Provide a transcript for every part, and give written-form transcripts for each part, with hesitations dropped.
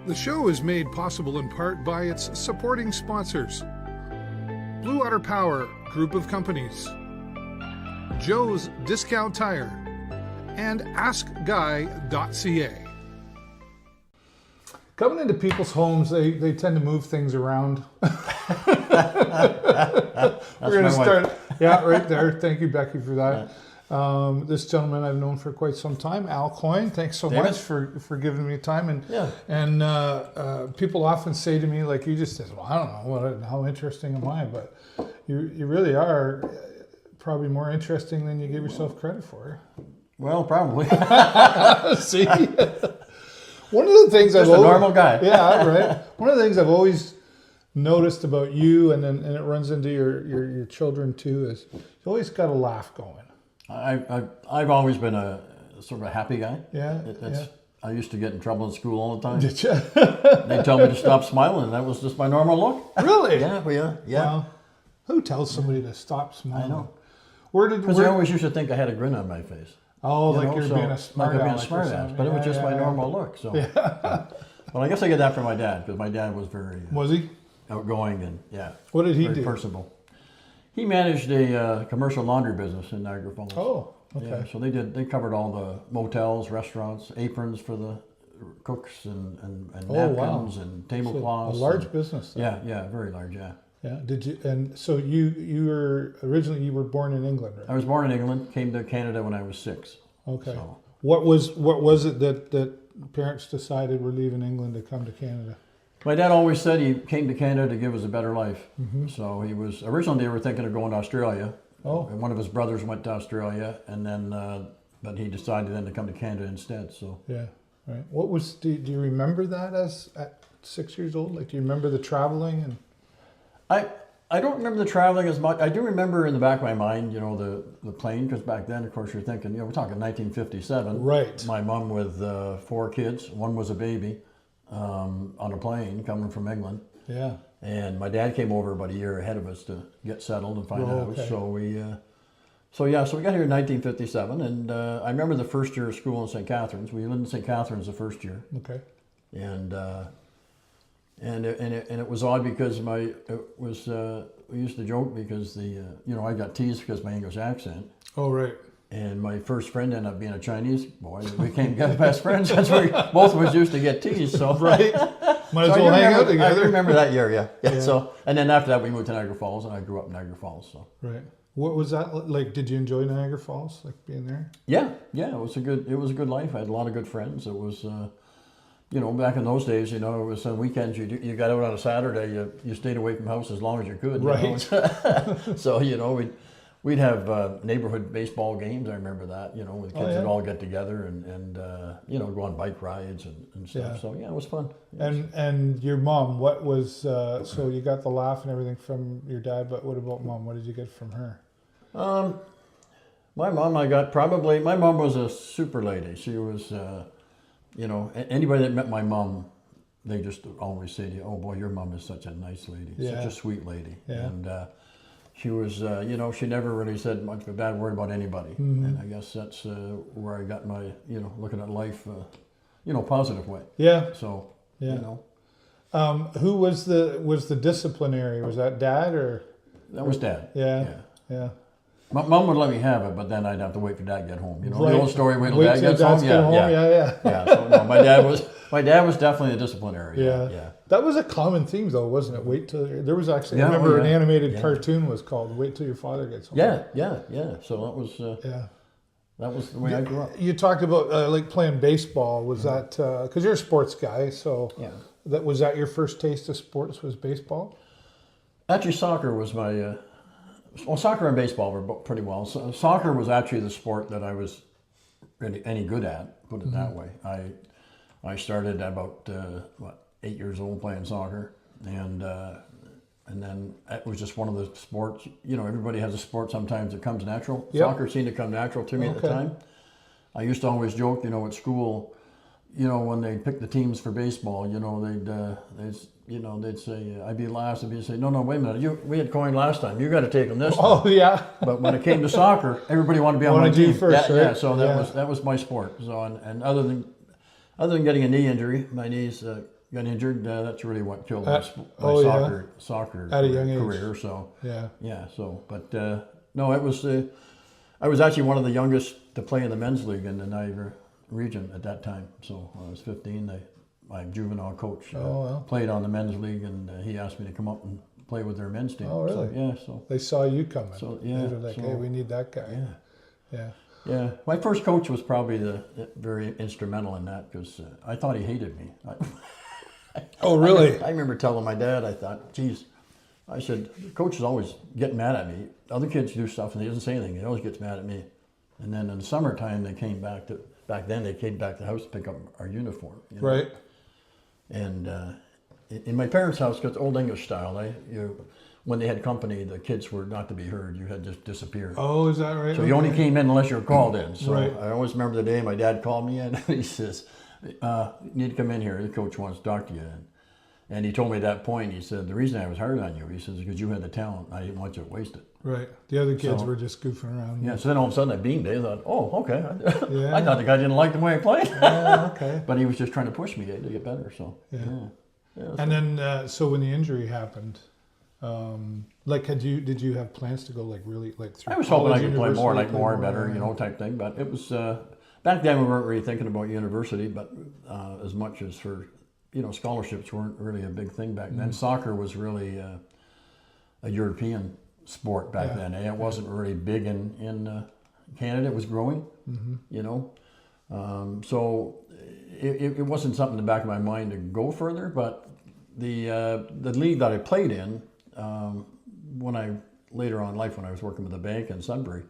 The show is made possible in part by its supporting sponsors: Blue Water Power Group of Companies, Joe's Discount Tire, and AskGuy.ca. Coming into people's homes, they tend to move things around. We're going to start. Yeah, right there. Thank you, Becky, for that. This gentleman I've known for quite some time, Al Coyne. Thanks so much for giving me time. And people often say to me, like you just said, well, I don't know, how interesting am I? But you really are probably more interesting than you give yourself credit for. Well, probably. See? One of the things Just a normal guy. Yeah, right. One of the things I've always noticed about you, and it runs into your children too, is you always got a laugh going. I've always been a sort of a happy guy. Yeah, I used to get in trouble in school all the time. Did you? They'd tell me to stop smiling. That was just my normal look. Really? Yeah. Well, who tells somebody to stop smiling? I know. Because I always used to think I had a grin on my face. Oh, like you're being a smart ass. But it was just my normal look. So, well, I guess I get that from my dad, because my dad was very was he outgoing and What did he very do? Personable. He managed a commercial laundry business in Niagara Falls. Oh, okay. Yeah, so they covered all the motels, restaurants, aprons for the cooks, and napkins and tablecloths. A large business. Then. Yeah, very large. Yeah. Yeah. Did you? And so you were originally born in England, right? I was born in England. Came to Canada when I was 6. Okay. So. What was it that parents decided we're leaving England to come to Canada? My dad always said he came to Canada to give us a better life. Mm-hmm. So he was originally they were thinking of going to Australia. Oh. And one of his brothers went to Australia, and then but he decided then to come to Canada instead. So. Yeah. Right. What was? Do you remember that at 6 years old? Like, do you remember the traveling and? I don't remember the traveling as much. I do remember in the back of my mind, the plane, because back then, of course, you're thinking, we're talking 1957. Right. My mom with 4 kids. One was a baby on a plane coming from England. Yeah. And my dad came over about a year ahead of us to get settled and find a house. Okay. So we got here in 1957, and I remember the first year of school in St. Catharines. We lived in St. Catharines the first year. Okay. And it was odd because we used to joke because I got teased because of my English accent. Oh, right. And my first friend ended up being a Chinese boy. We became best friends since both of us used to get teased. So right, might as well hang out together. I remember that year, yeah. So and then after that we moved to Niagara Falls, and I grew up in Niagara Falls. So right. What was that like? Did you enjoy Niagara Falls, like being there? Yeah. It was a good life. I had a lot of good friends. It was. Back in those days, it was on weekends. You got out on a Saturday. You stayed away from the house as long as you could. Right. So we'd have neighborhood baseball games. I remember that. When the kids would all get together and go on bike rides and stuff. Yeah. So it was fun. And your mom, what was so you got the laugh and everything from your dad, but what about mom? What did you get from her? My mom, my mom was a super lady. She was. Anybody that met my mom, they just always say to you, "Oh boy, your mom is such a nice lady, such a sweet lady." Yeah. And she was, she never really said much of a bad word about anybody. Mm-hmm. And I guess that's where I got my, looking at life, positive way. Yeah. So, who was the disciplinary? Was that dad or? That was Dad. Yeah. Mom would let me have it, but then I'd have to wait for Dad to get home. Right. The old story, wait till Dad gets home. Yeah. So no, my dad was definitely a disciplinary. Yeah. That was a common theme, though, wasn't it? Wait till there was actually. I remember an animated cartoon was called "Wait Till Your Father Gets Home." Yeah. So that was. That was the way I grew up. You talked about like playing baseball. Was that because you're a sports guy? So was that your first taste of sports? Was baseball? Actually, soccer was my. Soccer and baseball were pretty well. So, soccer was actually the sport that I was really any good at, put it that way. I started at about 8 years old playing soccer, and then it was just one of the sports. Everybody has a sport sometimes that comes natural. Yep. Soccer seemed to come natural to me at the time. I used to always joke, at school, when they pick the teams for baseball, they'd say, I'd be last, and they'd say, no, wait a minute, we had Coyne last time, you got to take them this time. Oh, yeah. But when it came to soccer, everybody wanted to be on my team. First, right? Yeah, so that was my sport. So, and other than getting a knee injury, my knees got injured. That's really what killed my oh, yeah. soccer At a young age. career. So Yeah. yeah. So, but no, it was. I was actually one of the youngest to play in the men's league in the Niagara region at that time. So when I was 15, my juvenile coach played on the men's league, and he asked me to come up and play with their men's team. Oh, really? So, yeah. So They saw you coming. So yeah. They were like, hey, we need that guy. Yeah. Yeah. Yeah, my first coach was probably very instrumental in that because I thought he hated me. Oh, really? I remember telling my dad, I thought, geez, I said, the coach is always getting mad at me. Other kids do stuff and he doesn't say anything. He always gets mad at me. And then in the summertime, back then they came back to the house to pick up our uniform. You know? Right. And in my parents' house, because Old English style, when they had company, the kids were not to be heard. You had to just disappear. Oh, is that right? So you only came in unless you were called in. So Right. I always remember the day my dad called me in. He says, you need to come in here. The coach wants to talk to you. And he told me at that point, he said, the reason I was hard on you, he says, because you had the talent. I didn't want you to waste it. Right. The other kids were just goofing around. Yeah, so then all of a sudden I beamed it. I thought, oh, okay. Yeah. I thought the guy didn't like the way I played. Yeah, okay. But he was just trying to push me to get better. So, Yeah. Yeah, And then, so when the injury happened, did you have plans to go really through? I was hoping I college, could play more, university, more and better, type thing. But it was back then we weren't really thinking about university, but as much as for scholarships weren't really a big thing back then. Soccer was really a European sport back then. It wasn't really big in Canada. It was growing, so it wasn't something in the back of my mind to go further. But the league that I played in. Later on in life, when I was working with a bank in Sudbury,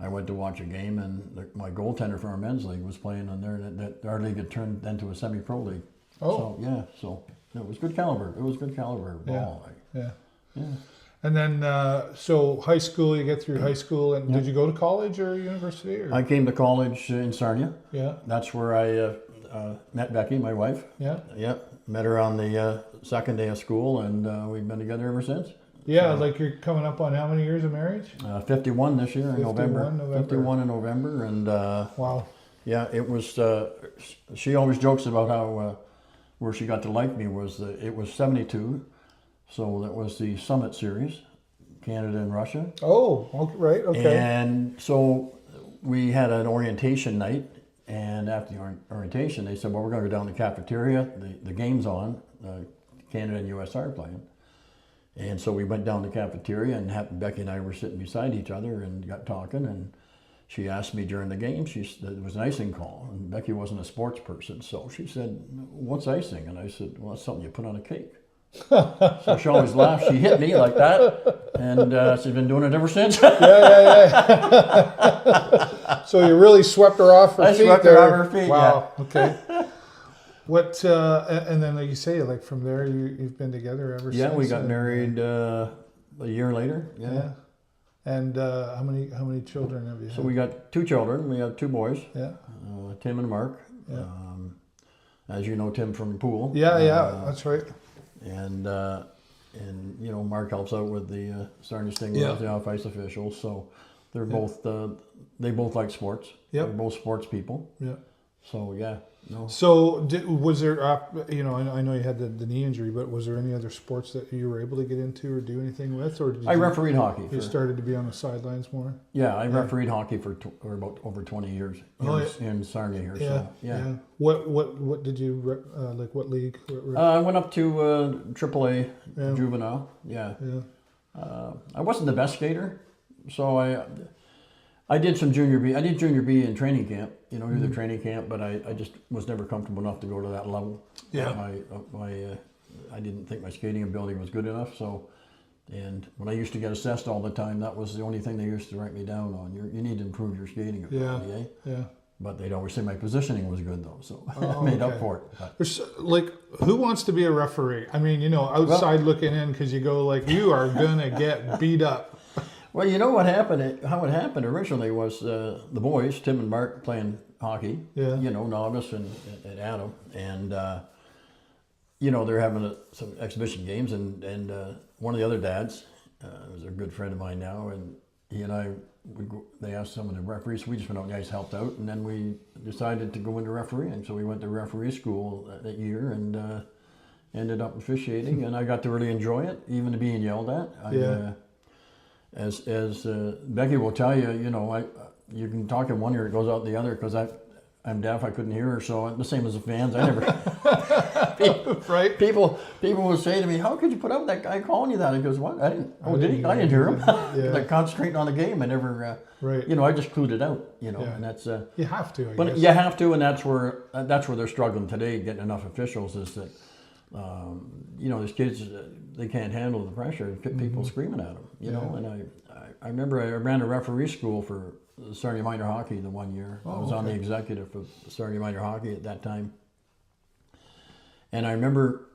I went to watch a game, and my goaltender for our men's league was playing on there, and that our league had turned into a semi-pro league. Oh, so it was good caliber. It was good caliber ball. Yeah. Yeah. And then, so high school, you get through high school, and did you go to college or university? Or? I came to college in Sarnia. Yeah. That's where I met Becky, my wife. Yeah. Yeah. Met her on the second day of school, and we've been together ever since. Yeah, you're coming up on how many years of marriage? 51 this year in 51 November. 51 in November, and wow. Yeah, it was. She always jokes about how where she got to like me was it was 72, so that was the Summit Series, Canada and Russia. Oh, right, okay. And so we had an orientation night, and after the orientation, they said, "Well, we're going to go down to the cafeteria. The game's on. Canada and US are playing." And so we went down to the cafeteria, and Becky and I were sitting beside each other and got talking. And she asked me during the game, it was an icing call. And Becky wasn't a sports person. So she said, "What's icing?" And I said, "Well, it's something you put on a cake." So she always laughed. She hit me like that. And she's been doing it ever since. Yeah. So you really swept her off her feet swept there. her off her feet, wow, okay. What and then like you say, from there you've been together ever since. Yeah, we got married a year later. Yeah. And how many children have you had? So we got 2 children. We have 2 boys. Yeah. Tim and Mark. Yeah. As you know, Tim from pool. Yeah, that's right. And Mark helps out with the Sarnia Stingrays, the off-ice officials. So they're both they both like sports. Yep. They're both sports people. Yeah. So yeah. No. So was there, I know you had the knee injury, but was there any other sports that you were able to get into or do anything with, or I refereed hockey. You started to be on the sidelines more. Yeah, I refereed hockey for about over 20 years in Sarnia here. Yeah, so, yeah. What did you what league? I went up to AAA juvenile. Yeah. Yeah. I wasn't the best skater, so I did some junior B. I did junior B in training camp, do the training camp, but I just was never comfortable enough to go to that level. Yeah. I didn't think my skating ability was good enough. So, and when I used to get assessed all the time, that was the only thing they used to write me down on. You need to improve your skating ability. Yeah. Yeah. But they'd always say my positioning was good though, so I made up for it. But. There's who wants to be a referee? I mean, outside looking in, because you go you are gonna get beat up. Well, you know what happened? How it happened originally was the boys, Tim and Mark, playing hockey. Yeah. Novice and Adam, and they're having some exhibition games, and one of the other dads was a good friend of mine now, and he and I they asked some of the referees. We just went out and guys helped out, and then we decided to go into refereeing. So we went to referee school that year, and ended up officiating, and I got to really enjoy it, even being yelled at. As Becky will tell you, you know, you can talk in one ear, it goes out the other, because I'm deaf, I couldn't hear her, so the same as the fans, I never... Right? People would say to me, how could you put up that guy calling you that? He goes, what? I didn't hear him. Yeah. Like concentrating on the game, I never, right. you know, I just clued it out, you know, Yeah. and that's... You have to, I But guess. you have to, and that's where they're struggling today, getting enough officials, is that, you know, these kids, they can't handle the pressure, people screaming at them, you know, and I remember I ran a referee school for Sarnia Minor Hockey the one year. I was on the executive for Sarnia Minor Hockey at that time. And I remember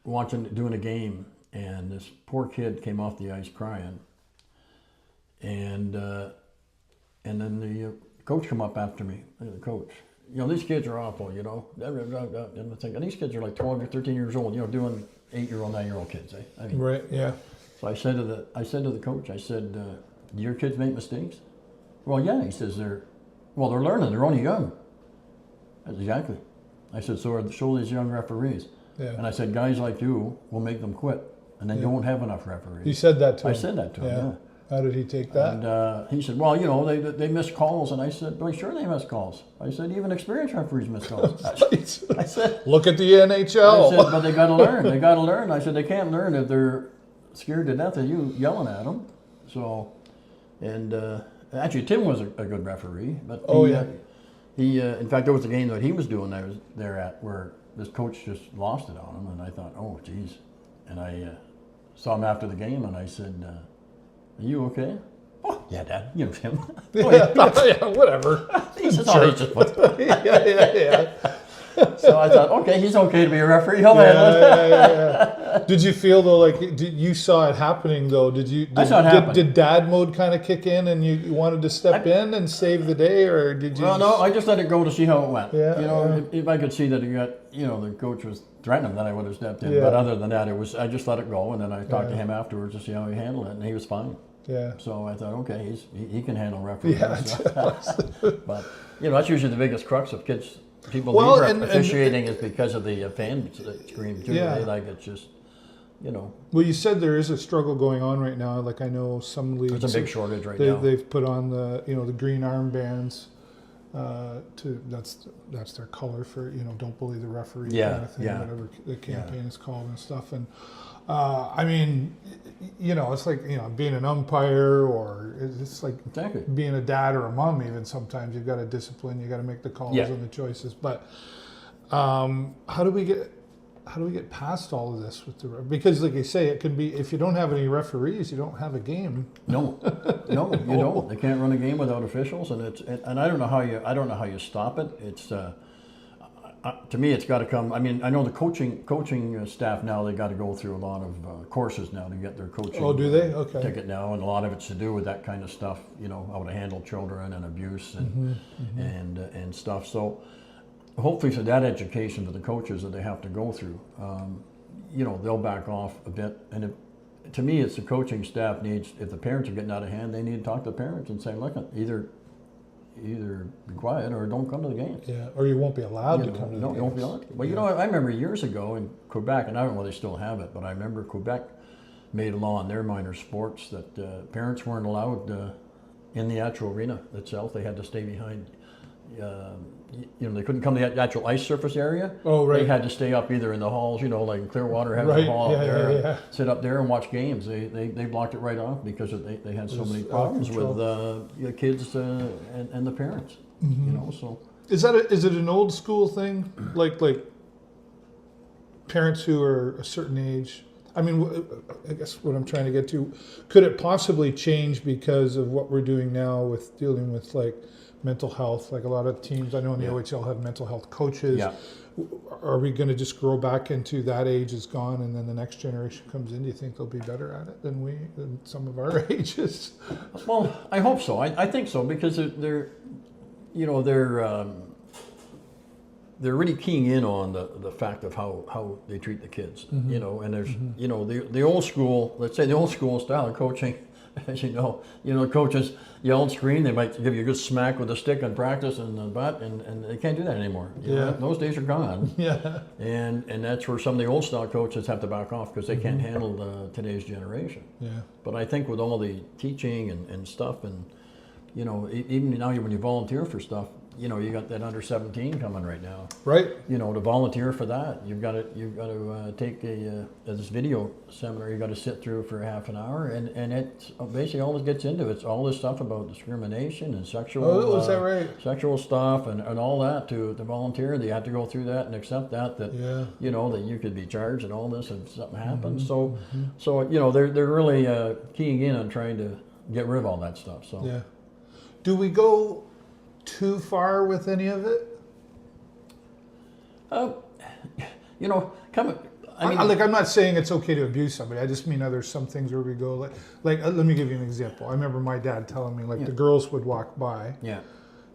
doing a game, and this poor kid came off the ice crying. And then the coach come up after me, the coach. You know, these kids are awful, you know. And these kids are like 12 or 13 years old, you know, doing 8-year-old, 9-year-old kids. I mean, Right, yeah. so I said to the coach, I said, do your kids make mistakes? Well, yeah. He says, they're learning, they're only young. That's exactly. I said, so are these young referees. Yeah. And I said, guys like you will make them quit, and then you won't have enough referees. You said that to him? I said that to him, yeah. How did he take that? And he said, well, you know, they miss calls. And I said, well, sure they miss calls. I said, even experienced referees miss calls. I said, look at the NHL. I said, but they got to learn. They got to learn. I said, they can't learn if they're scared to death of you yelling at them. So, and actually, Tim was a good referee. But he in fact, there was a game that he was doing I was there at where this coach just lost it on him. And I thought, oh, geez. And I saw him after the game, and I said, are you okay? Oh, yeah, Dad. You know him. Yeah, whatever. He says, oh, he's just... yeah. So I thought, okay, he's okay to be a referee. Yeah. Did you feel though, like you saw it happening though? I saw it happen. Did dad mode kind of kick in, and you wanted to step in and save the day, or did you? Well, no, I just let it go to see how it went. Yeah, you know, if I could see that he got, you know, the coach was threatening him, then I would have stepped in. Yeah. But other than that, I just let it go, and then I talked to him afterwards to see how he handled it, and he was fine. Yeah. So I thought, okay, he can handle refereeing. Yeah. But you know, that's usually the biggest crux of kids. People Well, leave officiating is because of the fan scream too. Yeah. Like it's just, you know. Well, you said there is a struggle going on right now. Like I know some leagues. There's a big shortage right now. They've put on the green armbands. That's their color for don't bully the referee kind of thing, whatever the campaign is called and stuff. And I mean, it's like being an umpire, or it's like being a dad or a mom. Even sometimes you've got to discipline, you got to make the calls and the choices. But how do we get past all of this with because, like you say, it can be if you don't have any referees, you don't have a game. No, you don't. They can't run a game without officials, and I don't know how you stop it. It's to me, it's got to come. I mean, I know the coaching staff now. They got to go through a lot of courses now to get their coaching. Oh, do they? Okay. Ticket now, and a lot of it's to do with that kind of stuff. How to handle children and abuse and stuff. So. Hopefully, for that education for the coaches that they have to go through, they'll back off a bit. And to me, it's the coaching staff needs. If the parents are getting out of hand, they need to talk to the parents and say, "Look, either be quiet or don't come to the games." Yeah, or you won't be allowed to come to the games. You won't be allowed. Well, I remember years ago in Quebec, and I don't know if they still have it, but I remember Quebec made a law in their minor sports that parents weren't allowed in the actual arena itself. They had to stay behind. They couldn't come to the actual ice surface area. Oh, right. They had to stay up either in the halls, like in Clearwater, have the hall up there, sit up there and watch games. They blocked it right off because they had so many problems with kids and the parents. So is it an old school thing, like parents who are a certain age? I mean, I guess what I'm trying to get to, could it possibly change because of what we're doing now with dealing with mental health? Like a lot of teams I know in the OHL have mental health coaches. Yeah. Are we going to just grow back into that age is gone and then the next generation comes in? Do you think they'll be better at it than some of our ages? Well, I hope so. I think so because they're really keying in on the fact of how they treat the kids. And there's the old school, let's say the old school style of coaching as you know, coaches yell and scream. They might give you a good smack with a stick in practice and the butt, and they can't do that anymore. You know, those days are gone. Yeah. And that's where some of the old style coaches have to back off because they can't handle today's generation. Yeah. But I think with all the teaching and stuff, and you know, even now when you volunteer for stuff, you know, you got that under 17 coming right now. Right. You know, to volunteer for that, you've got to take this video seminar. You got to sit through for half an hour, and it basically all it gets into it's all this stuff about discrimination and sexual. Oh, is that right? Sexual stuff and all that to volunteer. You have to go through that and accept that you know that you could be charged and all this if something happens. So you know they're really keying in on trying to get rid of all that stuff. So yeah. Do we go too far with any of it? You know, I'm not saying it's okay to abuse somebody. I just mean there's some things where we go like let me give you an example. I remember my dad telling me the girls would walk by. Yeah.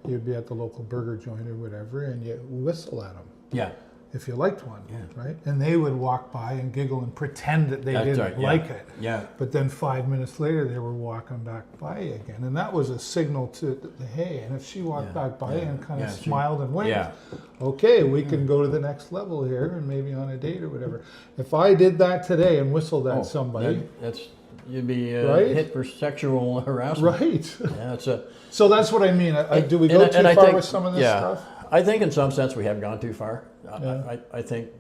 You'd be at the local burger joint or whatever, and you whistle at them. Yeah. If you liked one, right? And they would walk by and giggle and pretend that they didn't like it. Yeah. But then 5 minutes later, they were walking back by again, and that was a signal to hey. And if she walked back by and kind of smiled and winked, okay, we can go to the next level here, and maybe on a date or whatever. If I did that today and whistled at somebody, you'd be hit for sexual harassment. Right. Yeah, so that's what I mean. Do we go too far with some of this stuff? I think in some sense we have gone too far. I think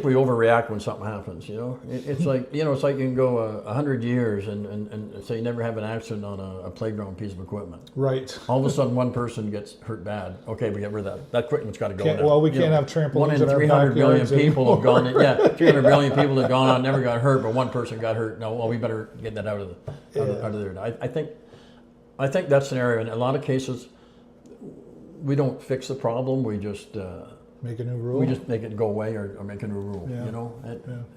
we overreact when something happens. You know, it's like you can go 100 years and say never have an accident on a playground piece of equipment. Right. All of a sudden one person gets hurt bad. Okay, we get rid of that. That equipment's got to go now. Well, we can't have trampolines. 1 in 300 million people have gone. 300 million people have gone out, never got hurt, but one person got hurt. No, well, we better get that out of there. I think that scenario in a lot of cases. We don't fix the problem. We just make a new rule. We just make it go away or make a new rule. Yeah. You know,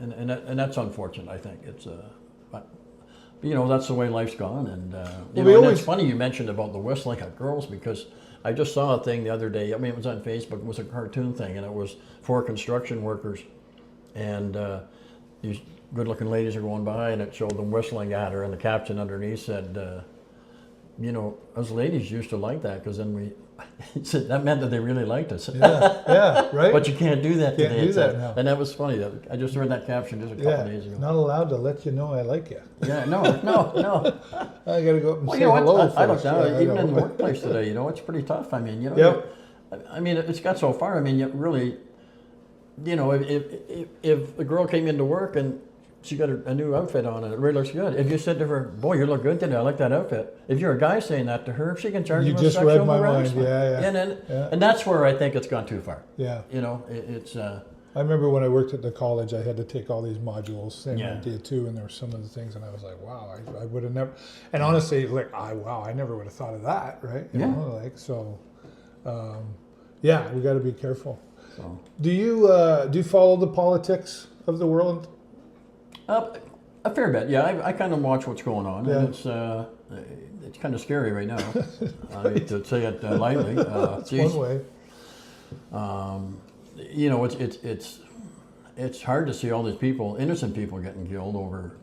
and that's unfortunate. I think it's but you know that's the way life's gone. And and it's funny you mentioned about the whistling at girls because I just saw a thing the other day. I mean, it was on Facebook. It was a cartoon thing, and it was for construction workers, and these good-looking ladies are going by, and it showed them whistling at her, and the caption underneath said, you know, us ladies used to like that because then that meant that they really liked us. Yeah, right. But you can't do that today. Can't do that now. And that was funny. I just heard that caption just a couple days ago. Not allowed to let you know I like you. Yeah, no. I got to go up and say you know hello what? I looked first. out, even in the workplace today, you know, it's pretty tough. I mean, you know, I mean, it's got so far. I mean, you really, you know, if a girl came into work and she got a new outfit on and it really looks good. If you said to her, boy, you look good today, I like that outfit. If you're a guy saying that to her, she can charge you with just sexual read my harassment. mind, And that's where I think it's gone too far. Yeah. You know, it's... I remember when I worked at the college, I had to take all these modules, same idea too, and there were some of the things, and I was like, wow, I would have never, and honestly, I never would have thought of that, right? You know, we got to be careful. So. Do you follow the politics of the world? A fair bit, yeah. I kind of watch what's going on, and it's kind of scary right now, to say it lightly. That's one way. You know, it's hard to see all these people, innocent people, getting killed over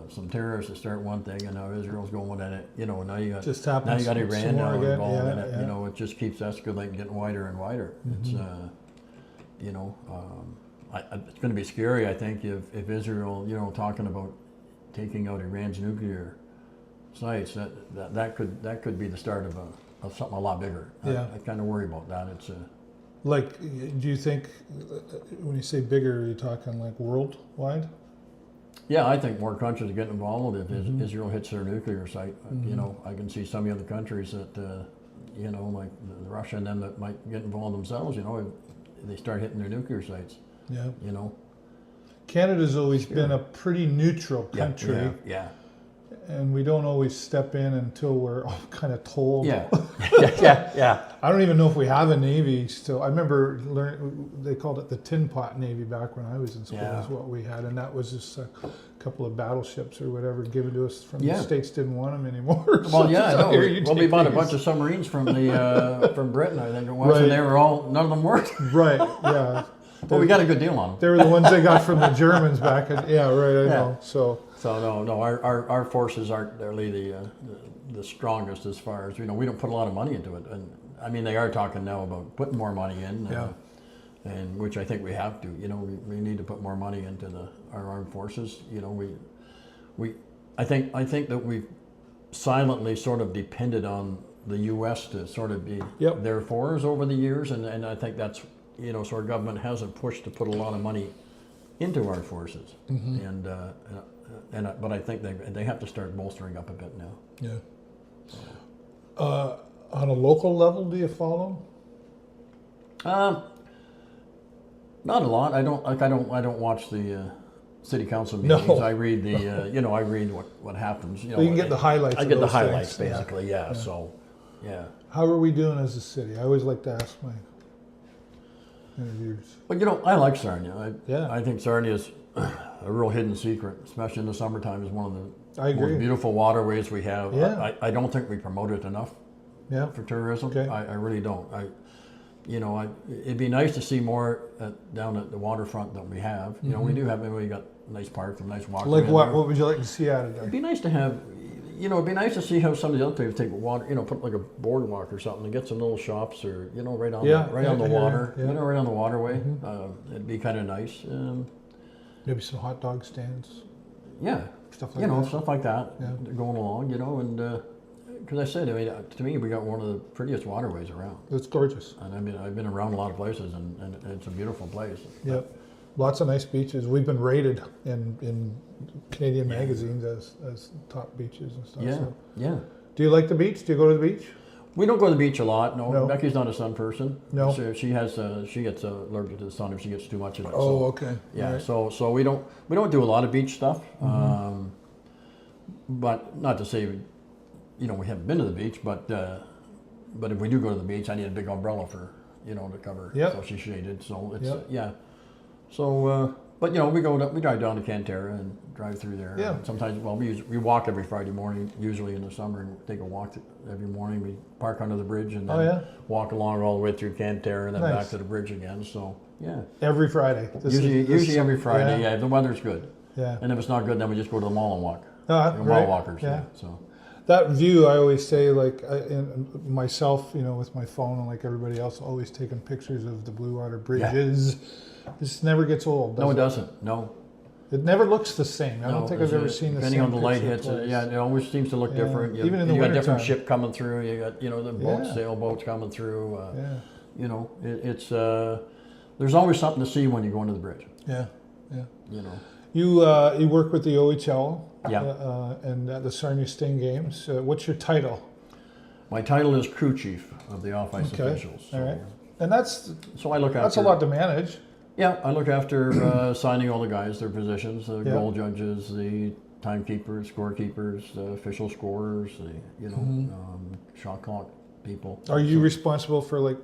some terrorists that start one thing, and now Israel's going at it. You know, now you got Iran now involved in it. Yeah. You know, it just keeps escalating, getting wider and wider. It's it's going to be scary, I think, if Israel, you know, talking about taking out Iran's nuclear sites, that could be the start of something a lot bigger. I kind of worry about that. It's do you think when you say bigger, are you talking like worldwide? Yeah, I think more countries are getting involved if Israel hits their nuclear site. You know, I can see some of the other countries that, you know, like Russia and them that might get involved themselves. You know, if they start hitting their nuclear sites. Yeah. You know, Canada's always been a pretty neutral country. Yeah. And we don't always step in until we're all kind of told. Yeah. I don't even know if we have a Navy still. I remember they called it the Tin Pot Navy back when I was in school, is what we had. And that was just a couple of battleships or whatever given to us from the States, didn't want them anymore. Well, we bought a bunch of submarines from from Britain, I think it was, and they were none of them worked. Right, yeah. Well, we got a good deal on them. They were the ones they got from the Germans back in, I know. So So no, our forces aren't really the strongest as far as, we don't put a lot of money into it. And I mean, they are talking now about putting more money in, and which I think we have to. We need to put more money into our armed forces. I think that we've silently sort of depended on the U.S. to sort of be there for us over the years, and I think that's, so our government hasn't pushed to put a lot of money into our forces, but I think they have to start bolstering up a bit now. Yeah. On a local level, do you follow? Not a lot. I don't watch the city council meetings. No. I read I read what happens. You can get the highlights. I get the those highlights things. basically. Yeah. So, yeah. How are we doing as a city? I always like to ask my interviews. But I like Sarnia. I think Sarnia is a real hidden secret, especially in the summertime. Is one of the I agree. most beautiful waterways we have. Yeah. I don't think we promote it enough. Yeah. For tourism. Okay. I really don't. It'd be nice to see more down at the waterfront that we have. We do have. We got nice parks and nice walkways. Like what? What would you like to see out of there? It'd be nice to have. It'd be nice to see how some of the other places take water. Put like a boardwalk or something and get some little shops, or right on the water. Yeah. Right on the waterway. It'd be kind of nice. Maybe some hot dog stands. Yeah. Stuff like that. Stuff like that. Yeah. Going along. And. Because I said, to me, we got one of the prettiest waterways around. It's gorgeous. And I mean, I've been around a lot of places, and it's a beautiful place. Yep. Lots of nice beaches. We've been rated in Canadian magazines as top beaches and stuff. Yeah, So. yeah. Do you like the beach? Do you go to the beach? We don't go to the beach a lot. No. No. Becky's not a sun person. No. So she gets allergic to the sun if she gets too much of it. Oh, so, okay. Yeah. Right. So we don't do a lot of beach stuff. But not to say we haven't been to the beach, but if we do go to the beach, I need a big umbrella for to cover. Yep. So she's shaded. So it's Yep. yeah. So but we drive down to Canterra and drive through there. Yeah. And sometimes we walk every Friday morning, usually in the summer, and take a walk every morning. We park under the bridge and then walk along all the way through Canterra and then back to the bridge again. So yeah. Every Friday. Usually every Friday. Yeah. If the weather's good. Yeah. And if it's not good, then we just go to the mall and walk. Right. Mall walkers. Yeah. So. That view, I always say, myself, with my phone, and like everybody else, always taking pictures of the blue water bridges. Yeah. This never gets old. No, it doesn't. No. It never looks the same. I don't think I've ever seen the same. Depending on the light hits, it always seems to look different. Even in the you got different wintertime. ship coming through. You got the boats, sailboats coming through. It's there's always something to see when you go into the bridge. Yeah, yeah. You work with the OHL. Yeah. And at the Sarnia Sting Games. What's your title? My title is crew chief of the off-ice officials. So, all right. And that's I look after. That's a lot to manage. Yeah, I look after signing all the guys, their positions, the goal judges, the timekeepers, scorekeepers, the official scorers, shot clock people. Are you responsible for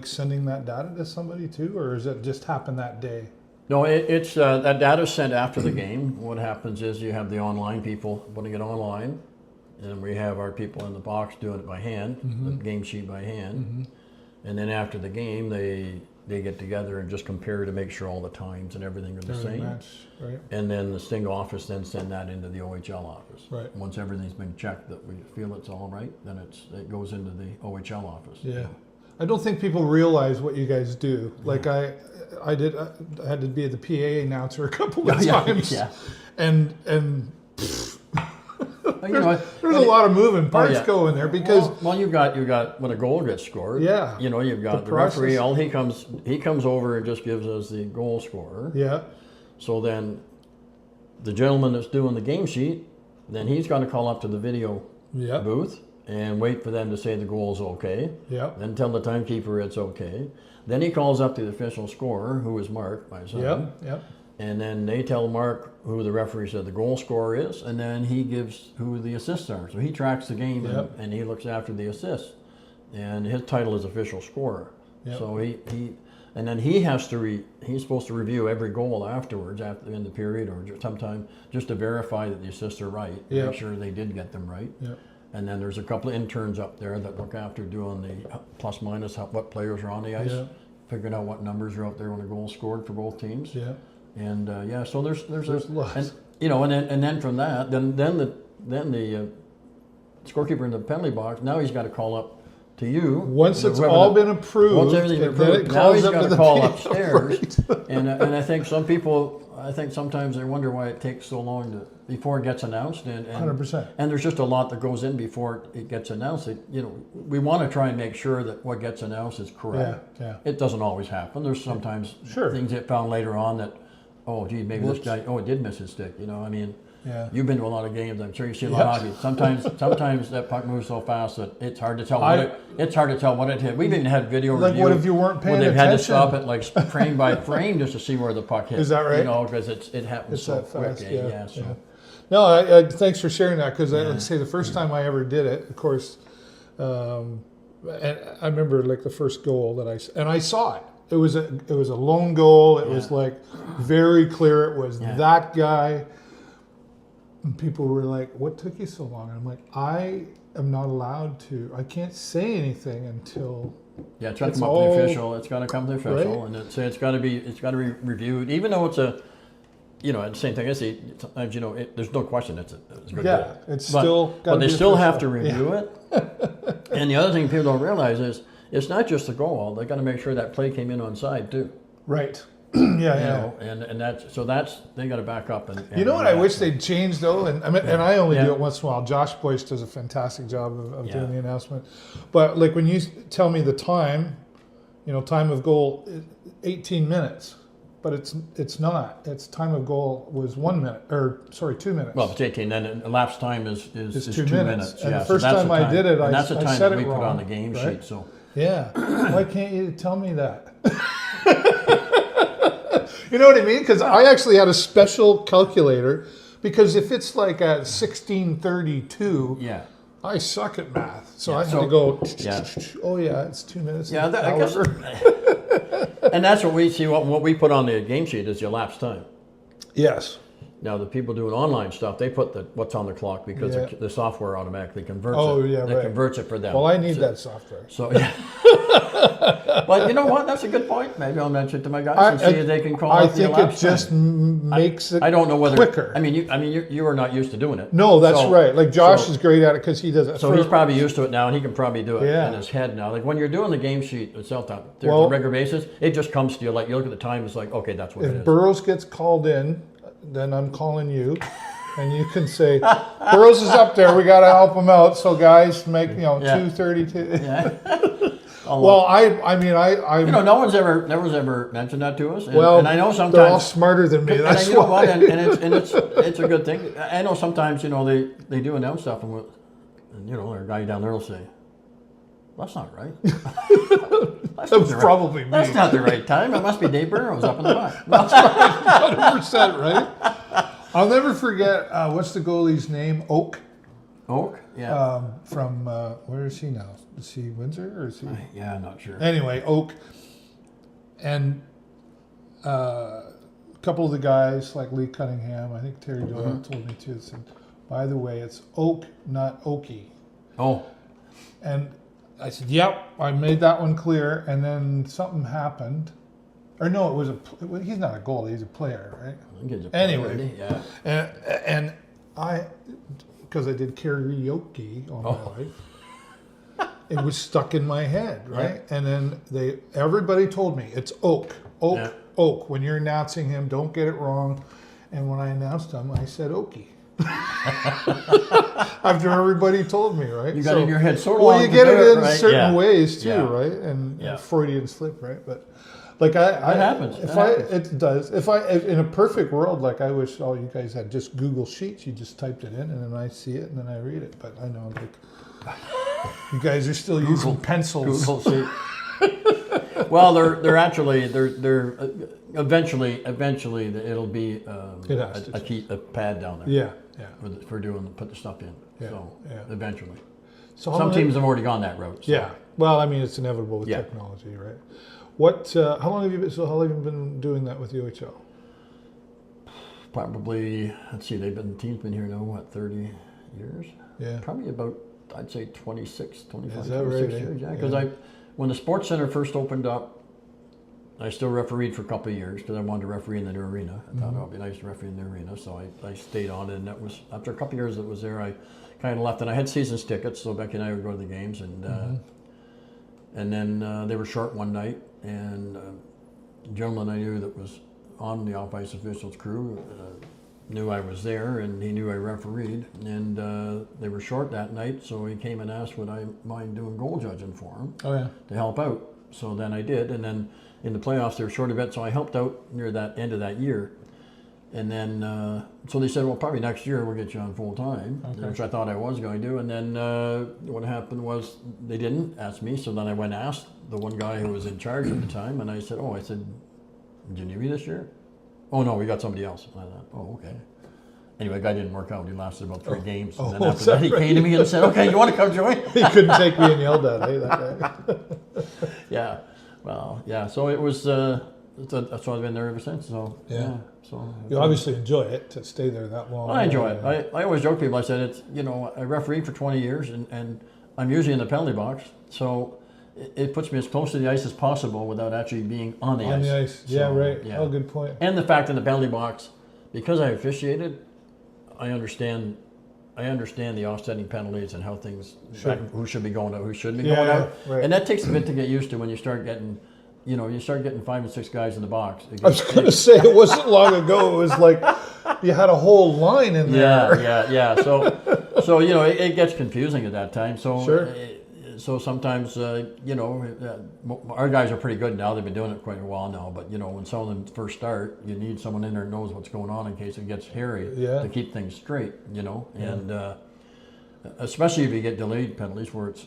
sending that data to somebody too, or does it just happen that day? No, it's that data's sent after the game. What happens is you have the online people putting it online, and we have our people in the box doing it by hand, the game sheet by hand, and then after the game they get together and just compare to make sure all the times and everything are the same. Right. And then the Sting office then send that into the OHL office. Right. Once everything's been checked that we feel it's all right, then it goes into the OHL office. Yeah. I don't think people realize what you guys do. Like I had to be the PA announcer a couple of times. Yeah. And there's a lot of moving parts going there because you've got when a goal gets scored. Yeah. You've got the referee. All he comes over and just gives us the goal scorer. Yeah. So then, the gentleman that's doing the game sheet, then he's got to call up to the video booth and wait for them to say the goal's okay. Yeah. Then tell the timekeeper it's okay. Then he calls up to the official scorer, who is Mark, my son. Yep. And then they tell Mark who the referee said the goal scorer is, and then he gives who the assists are. So he tracks the game and he looks after the assists. And his title is official scorer. Yep. So and then he's supposed to review every goal afterwards, in the period or sometime, just to verify that the assists are right, make sure they did get them right. Yep. And then there's a couple of interns up there that look after doing the plus minus, what players are on the ice, figuring out what numbers are out there when a goal scored for both teams. Yeah. And so there's lots. you know, and then from that, then the scorekeeper in the penalty box, now he's got to call up to you. Once it's all been approved, once everything's been then approved, it now calls he's up got to to the call field, upstairs. right. And I think sometimes they wonder why it takes so long before it gets announced. And 100%. And there's just a lot that goes in before it gets announced. You know, we want to try and make sure that what gets announced is correct. Yeah. It doesn't always happen. There's sometimes Sure. things get found later on that, oh, gee, maybe Whoops. this guy, it did miss his stick. You know, I mean. Yeah. You've been to a lot of games. I'm sure you see a lot of hockey. Sometimes that puck moves so fast that it's hard to tell what it hit. We've even had video Like review what if you weren't paying where they've had to attention? stop it like frame by frame just to see where the puck hit. Is that right? You know, because it happens It's so that quick. fast, Yeah. So. yeah. No, I thanks for sharing that, because I'd say the first time I ever did it, of course, and I remember like the first goal that I saw it. It was a lone goal. It was like very clear. It was that guy. And people were like, "What took you so long?" And I'm like, "I am not allowed to. I can't say anything until." Yeah, it's got to come up to the official. It's got to come to the official, right? and it's got to be reviewed. Even though it's a, you know, the same thing. I see sometimes, you know, there's no question it's a good goal. It's still. But they still have to official. review it. And the other thing people don't realize is it's not just the goal. They got to make sure that play came in onside too. Right. You know, and that's they got to back up and you know what I wish they'd change though, and I only do it once in a while. Josh Boyce does a fantastic job of doing the announcement, but like when you tell me the time, you know, time of goal, 18 minutes, but it's not. Its time of goal was 1 minute, or sorry, 2 minutes. Well, if it's 18, then elapsed time is 2 minutes. And the first time I did it, that's the I time said that we it put wrong, on the game right? sheet. So yeah, why can't you tell me that? You know what I mean? Because I actually had a special calculator, because if it's like at 16:32, I suck at math, so I had to go. Oh yeah, it's 2 minutes. Yeah, I guess. And that's what we see. What we put on the game sheet is the elapsed time. Yes. Now the people doing online stuff, they put what's on the clock, because the software automatically converts it. Converts it for them. Well, I need that software. So yeah. But you know what? That's a good point. Maybe I'll mention it to my guys and see if they can call out the elapsed time. I think it just makes it. I don't know whether quicker. I mean, you are not used to doing it. No, that's right. Like Josh is great at it because he does it. So he's probably used to it now, and he can probably do it in his head now. Like when you're doing the game sheet itself, on a regular basis, it just comes to you. Like you look at the time, it's like, okay, that's what it is. If Burrows gets called in, then I'm calling you, and you can say, Burrows is up there. We got to help him out. So guys, make 2:32. Yeah. Well, I mean, you know, no one's ever mentioned that to us. And, well, and I know sometimes they're all smarter than me. That's why. And it's a good thing. I know sometimes, you know, they do announce stuff, and you know, our guy down there will say, "That's not right." That's probably me. That's not the right time. It must be Dave Burrows up in the back. That's right, 100% right. I'll never forget. What's the goalie's name? Oak. Oak, yeah. From where is he now? Is he Windsor or is he? Yeah, I'm not sure. Anyway, Oak, and a couple of the guys like Lee Cunningham, I think Terry Doyle told me too. Said, by the way, it's Oak, not Okie. Oh. And I said, "Yep, I made that one clear." And then something happened, or no, he's not a goalie; he's a player, right? I think he's a player, anyway, yeah. And I, because I did karaoke all my life, it was stuck in my head, right? Yeah. And then everybody told me it's Oak. Oak. When you're announcing him, don't get it wrong. And when I announced him, I said Okie. After everybody told me, right? You got it in your head so long. Well, you get it in right? certain ways too, right? And Freudian slip, right? But like it happens. It does. If in a perfect world, like I wish all you guys had just Google Sheets. You just typed it in, and then I see it, and then I read it. But I know, like, you guys are still using pencils. Google Sheet. Well, they're eventually it'll be a pad down there. Yeah. For put the stuff in. Yeah. So eventually. So some teams have already gone that route. So. Yeah. Well, I mean, it's inevitable with technology, right? What? How long have you been? So how long have you been doing that with UHL? Probably. Let's see. The team's been here now. What, 30 years? Yeah. Probably about, I'd say 26, 25, Is that 26 right, years. Yeah. Because when the Sports Center first opened up I still refereed for a couple of years because I wanted to referee in the new arena. I thought it would be nice to referee in the arena, so I stayed on it. And that was after a couple of years that was there, I kind of left. And I had seasons tickets, so Becky and I would go to the games. And then they were short one night, and a gentleman I knew that was on the off-ice officials crew knew I was there, and he knew I refereed. And they were short that night, so he came and asked would I mind doing goal judging for him to help out. So then I did, and then in the playoffs they were short a bit, so I helped out near that end of that year. And then, so they said, well, probably next year we'll get you on full time, which I thought I was going to. And then what happened was they didn't ask me, so then I went and asked the one guy who was in charge at the time, and I said, did you need me this year? Oh, no, we got somebody else. And I thought, oh, okay. Anyway, the guy didn't work out. He lasted about 3 games. And then after that, he came to me and said, okay, you want to come join? He couldn't take me and yelled at, hey, that guy. Yeah. Well, yeah. So it was, that's why I've been there ever since. So, So you obviously enjoy it to stay there that long. I enjoy it. I always joke to people, I said, it's, I refereed for 20 years and I'm usually in the penalty box. So it puts me as close to the ice as possible without actually being on the ice. On the ice, yeah, so, right. Yeah. Oh, good point. And the fact in the penalty box, because I officiated, I understand the offsetting penalties and how things, who should be going out, who shouldn't be going out. Right. And that takes a bit to get used to when you start getting, you start getting 5 and 6 guys in the box. I was going to say, it wasn't long ago. It was like you had a whole line in there. Yeah. So it gets confusing at that time. So sure. So sometimes, our guys are pretty good now. They've been doing it quite a while now. But, when some of them first start, you need someone in there who knows what's going on in case it gets hairy to keep things straight, And especially if you get delayed penalties where it's,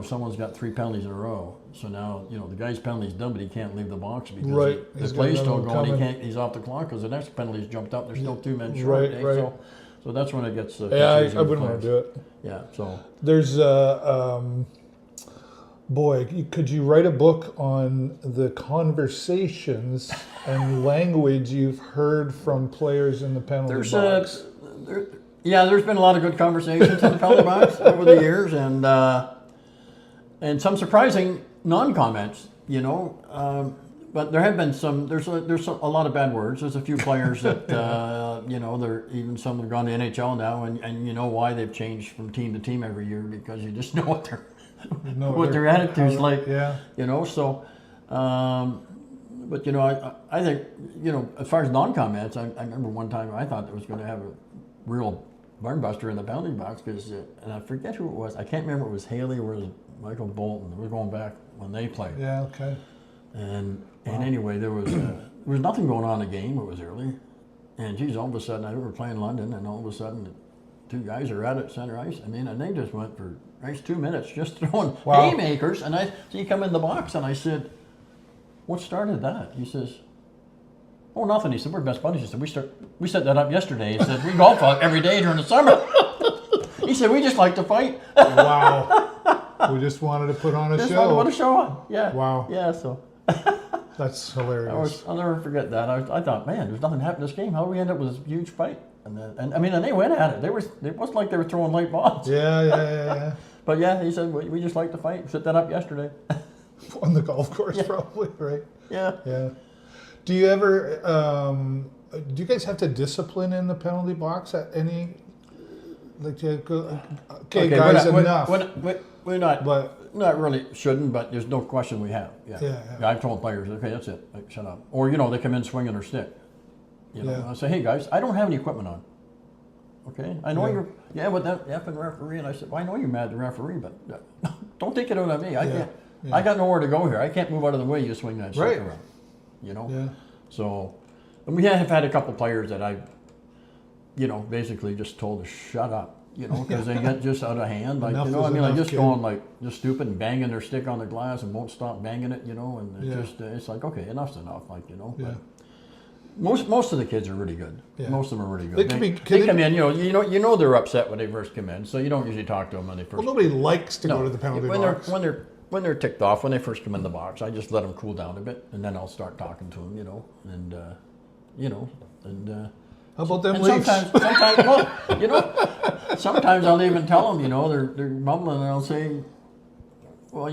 someone's got 3 penalties in a row. So now, the guy's penalty's done, but he can't leave the box because the play's still going. He's off the clock because the next penalty's jumped up. There's still 2 men short. Right. So that's when it gets I wouldn't want to do it. Yeah, so. There's boy, could you write a book on the conversations and language you've heard from players in the penalty box? There's been a lot of good conversations in the penalty box over the years, and some surprising non-comments, but there have been some. There's a lot of bad words. There's a few players that they're even some have gone to NHL now, and you know why they've changed from team to team every year because you just know what their attitude's like. Yeah. So. But I think as far as non-comments, I remember one time I thought it was going to have a real barnbuster in the penalty box because, and I forget who it was. I can't remember if it was Haley or it was Michael Bolton. We're going back when they played. Yeah. Okay. And anyway, there was nothing going on in the game. It was early, and geez, all of a sudden, I think we were playing London, and all of a sudden, the 2 guys are at center ice. And they just went for nice 2 minutes just throwing haymakers. And so you come in the box, and I said, "What started that?" He says, "Oh, nothing." He said, "We're best buddies." He said, "We set that up yesterday." He said, "We golf out every day during the summer." He said, "We just like to fight." Wow. We just wanted to put on a just show. wanted to put a show on. Yeah. Wow. Yeah. So. That's hilarious. I'll never forget that. I thought, man, there's nothing happened in this game. How do we end up with this huge fight? And they went at it. It wasn't like they were throwing light balls. Yeah. But yeah, he said we just like to fight. Set that up yesterday. On the golf course, probably, right? Yeah. Do you ever? Do you guys have to discipline in the penalty box at any? Like, guys, enough. We're not. But not really. Shouldn't, but there's no question we have. Yeah. I've told players, okay, that's it. Like, shut up. Or they come in swinging their stick. I say, hey guys, I don't have any equipment on. Okay, I know you're. Yeah, but that effing referee. And I said, well, I know you're mad at the referee, but don't take it out on me. I can't. Yeah. I got nowhere to go here. I can't move out of the way. You swing that stick around. Yeah. So, and we have had a couple players that I, basically just told to shut up. Because they get just out of hand. Like, just going like just stupid and banging their stick on the glass and won't stop banging it. And it's like, okay, enough's enough. Like, But most of the kids are really good. Yeah. Most of them are really good. They come in. They're upset when they first come in, so you don't usually talk to them when they first. Well, nobody likes to go to the penalty box. When they're ticked off, when they first come in the box, I just let them cool down a bit, and then I'll start talking to them, how about them Leafs? Sometimes I'll even tell them, they're mumbling, and I'll say, well,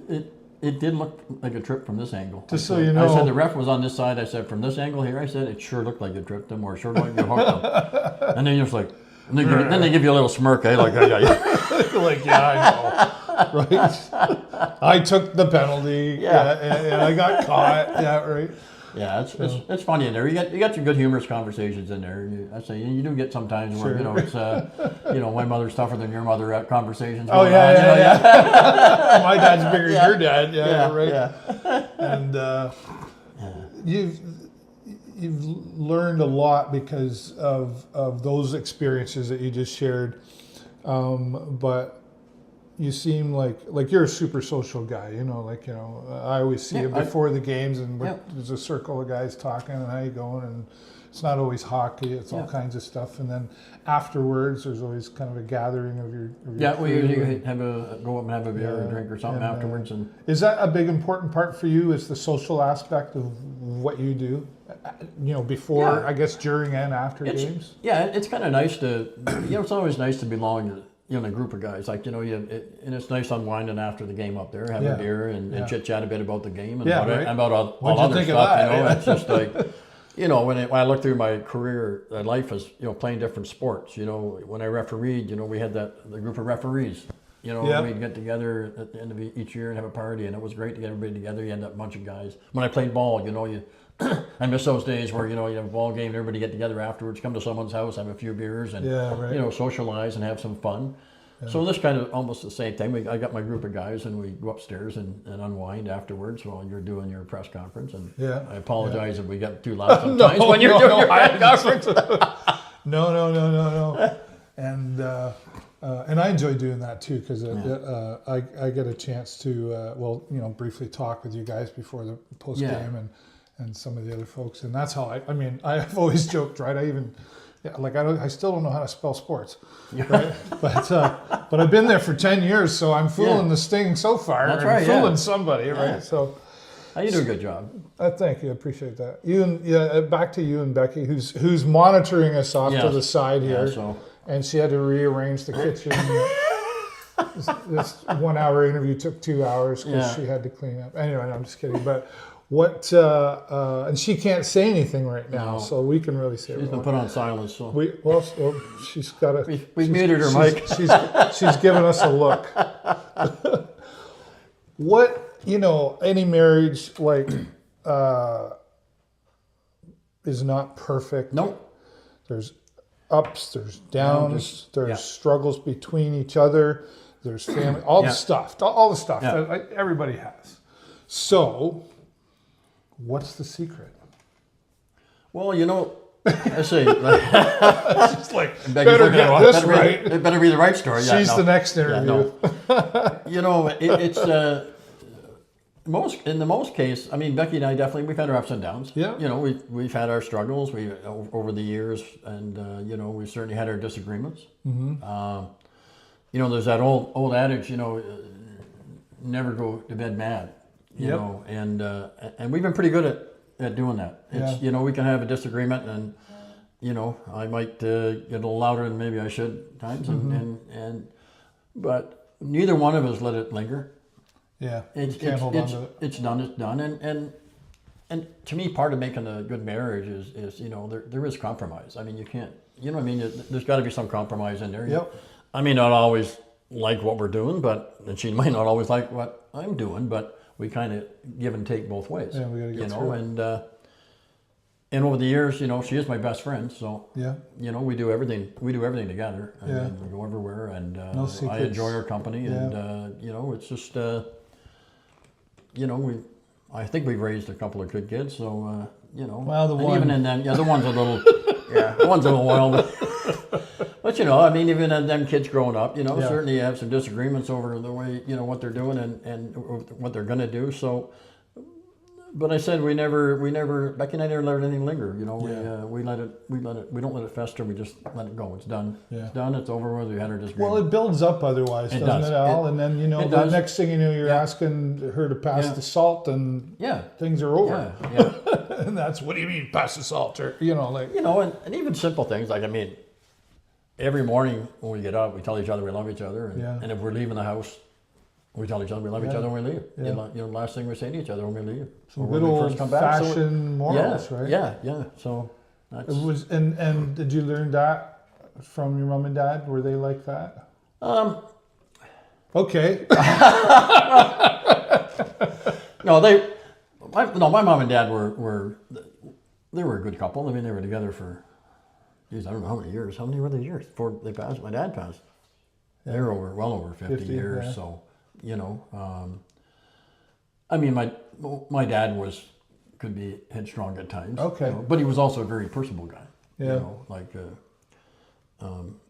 it it did look like a trip from this angle. Just so you know. I said the ref was on this side. I said from this angle here. I said it sure looked like you tripped him, or sure looked like you hooked him. And then you're just like, then they give you a little smirk. Like, like, yeah, I know, right? I took the penalty. Yeah, and I got caught. Yeah, right. Yeah, it's funny in there. You got some good humorous conversations in there. I say you do get sometimes where it's my mother's tougher than your mother at conversations. Oh yeah. My dad's bigger than your dad. Yeah, right. Yeah. And you've learned a lot because of those experiences that you just shared, but you seem like you're a super social guy, I always see you before the games and there's a circle of guys talking and how you going, and it's not always hockey, it's all kinds of stuff, and then afterwards there's always kind of a gathering of your we usually go up and have a beer and drink or something afterwards. And is that a big important part for you, is the social aspect of what you do, before, I guess during and after games? Yeah, it's kind of nice to, it's always nice to belong to a group of guys, and it's nice unwinding after the game up there, having a beer and chit chat a bit about the game and about all other stuff. It's just like, when I look through my career life as playing different sports, when I refereed, we had the group of referees. We'd get together at the end of each year and have a party, and it was great to get everybody together. You end up a bunch of guys. When I played ball, I miss those days where you have a ball game and everybody get together afterwards, come to someone's house, have a few beers, and socialize and have some fun. Yeah. So this kind of almost the same thing. I got my group of guys and we go upstairs and unwind afterwards while you're doing your press conference. And I apologize if we get too loud sometimes when you're doing your press conference. No. And I enjoy doing that too, because I get a chance to briefly talk with you guys before the post game and some of the other folks, and that's how I've always joked, right? I still don't know how to spell sports, right? But I've been there for 10 years, so I'm fooling the sting so far. That's right, fooling somebody, right? So you do a good job. Thank you, I appreciate that. Back to you and Becky, who's monitoring us off to the side here, and she had to rearrange the kitchen. This 1 hour interview took 2 hours because she had to clean up. Anyway, I'm just kidding, but. What and she can't say anything right now, so we can really say. She's been put on silence. So she's got a. We muted her mic. She's given us a look. What any marriage is not perfect. Nope. There's ups, there's downs, there's struggles between each other. There's family, all the stuff that everybody has. So. What's the secret? Well, I say, it's just like, better get this right. It better be the right story. She's the next interview. It's in the most case. Becky and I we've had our ups and downs. Yeah. We've had our struggles over the years, and we certainly had our disagreements. Mm-hmm. There's that old adage, never go to bed mad. And we've been pretty good at doing that. It's we can have a disagreement, and I might get a little louder than maybe I should at times, but neither one of us let it linger. Yeah, it's done. It's done, and to me, part of making a good marriage is there is compromise. You can't. There's got to be some compromise in there. Yep. I may not always like what we're doing, and she might not always like what I'm doing, but. We kind of give and take both ways. Yeah, we got to get through it. And over the years, she is my best friend. So we do everything. We do everything together, and we go everywhere. And no secrets. I enjoy her company, and it's just I think we've raised a couple of good kids. So well, even in them, the one's a little the one's a little wild. But even in them kids growing up, certainly you have some disagreements over the way, what they're doing and what they're going to do. So, but I said we never, Becky and I never let anything linger. We don't let it fester. We just let it go. It's done. Yeah. It's done. It's over with. We had our disagreement. Well, it builds up otherwise, doesn't it, Al? And then the next thing you know, you're asking her to pass the salt, and things are over. Yeah. And that's, what do you mean pass the salt? Or and even simple things like every morning when we get up, we tell each other we love each other, and if we're leaving the house, We tell each other we love each other when we leave. Yeah. You know, last thing we say to each other when we leave. Some Or good when we old first come back. fashioned morals, right? Yeah. So that's, It was, and did you learn that from your mom and dad? Were they like that? Okay. No, my mom and dad were they were a good couple. I mean, they were together for, geez, I don't know how many years. How many were they years before they passed? My dad passed. They were well over 50 years. Yeah. So, you know, I mean, my dad could be headstrong at times. Okay. You know, but he was also a very personable guy. Yeah. You know, like